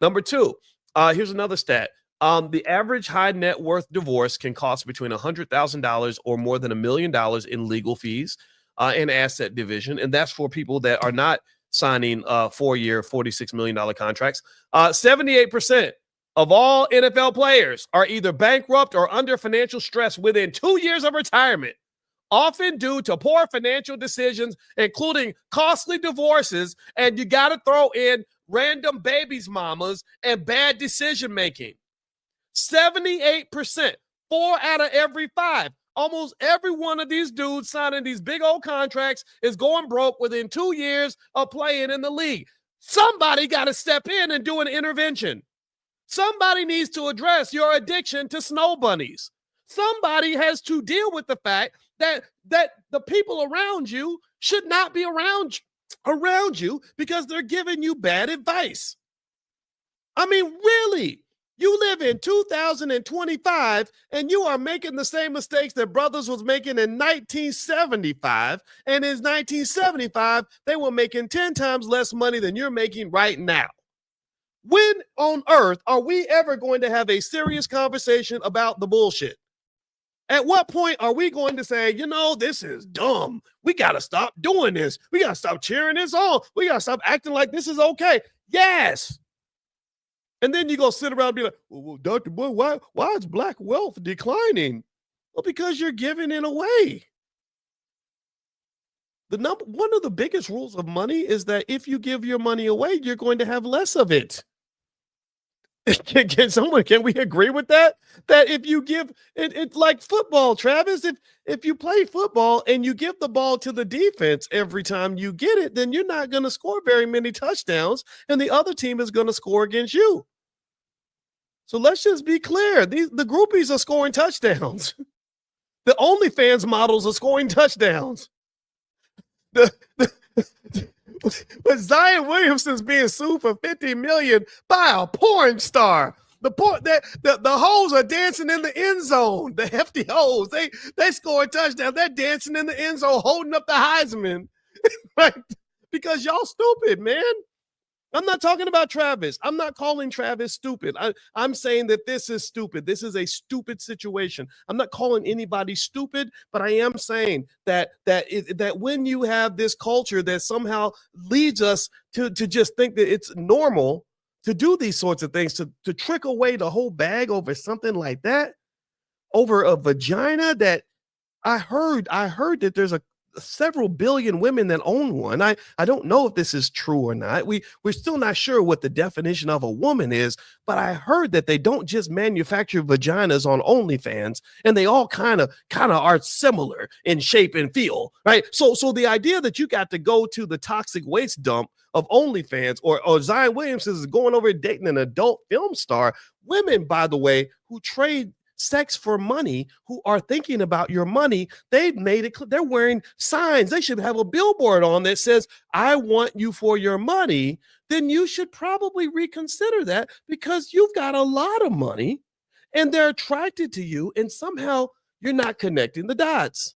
Number two, here's another stat. The average high net worth divorce can cost between $100,000 or more than $1 million in legal fees and asset division. And that's for people that are not signing 4-year, $46 million contracts. 78% of all NFL players are either bankrupt or under financial stress within 2 years of retirement, often due to poor financial decisions, including costly divorces. And you got to throw in random babies mamas and bad decision making. 78%, 4 out of every 5. Almost every one of these dudes signing these big old contracts is going broke within 2 years of playing in the league. Somebody got to step in and do an intervention. Somebody needs to address your addiction to snow bunnies. Somebody has to deal with the fact that the people around you should not be around you because they're giving you bad advice. I mean, really? You live in 2025 and you are making the same mistakes that brothers was making in 1975. And in 1975, they were making 10 times less money than you're making right now. When on earth are we ever going to have a serious conversation about the bullshit? At what point are we going to say, this is dumb. We got to stop doing this. We got to stop cheering this on. We got to stop acting like this is okay. Yes. And then you go sit around and be like, well, Dr. Boy, why is black wealth declining? Well, because you're giving it away. One of the biggest rules of money is that if you give your money away, you're going to have less of it. Can we agree with that? That if you give it's like football, Travis, if you play football and you give the ball to the defense every time you get it, then you're not going to score very many touchdowns and the other team is going to score against you. So let's just be clear. The groupies are scoring touchdowns. The OnlyFans models are scoring touchdowns. But Zion Williamson's being sued for $50 million by a porn star. The hoes are dancing in the end zone. The hefty hoes, they score touchdowns. They're dancing in the end zone, holding up the Heisman, right? Because y'all stupid, man. I'm not talking about Travis. I'm not calling Travis stupid. I'm saying that this is stupid. This is a stupid situation. I'm not calling anybody stupid, but I am saying that when you have this culture that somehow leads us to just think that it's normal to do these sorts of things, to trick away the whole bag over something like that, over a vagina that I heard that there's several billion women that own one. I don't know if this is true or not. We're still not sure what the definition of a woman is, but I heard that they don't just manufacture vaginas on OnlyFans, and they all kind of are similar in shape and feel, right? So the idea that you got to go to the toxic waste dump of OnlyFans or Zion Williamson is going over dating an adult film star. Women, by the way, who trade sex for money, who are thinking about your money, they've made it clear. They're wearing signs. They should have a billboard on that says, I want you for your money. Then you should probably reconsider that, because you've got a lot of money and they're attracted to you and somehow you're not connecting the dots.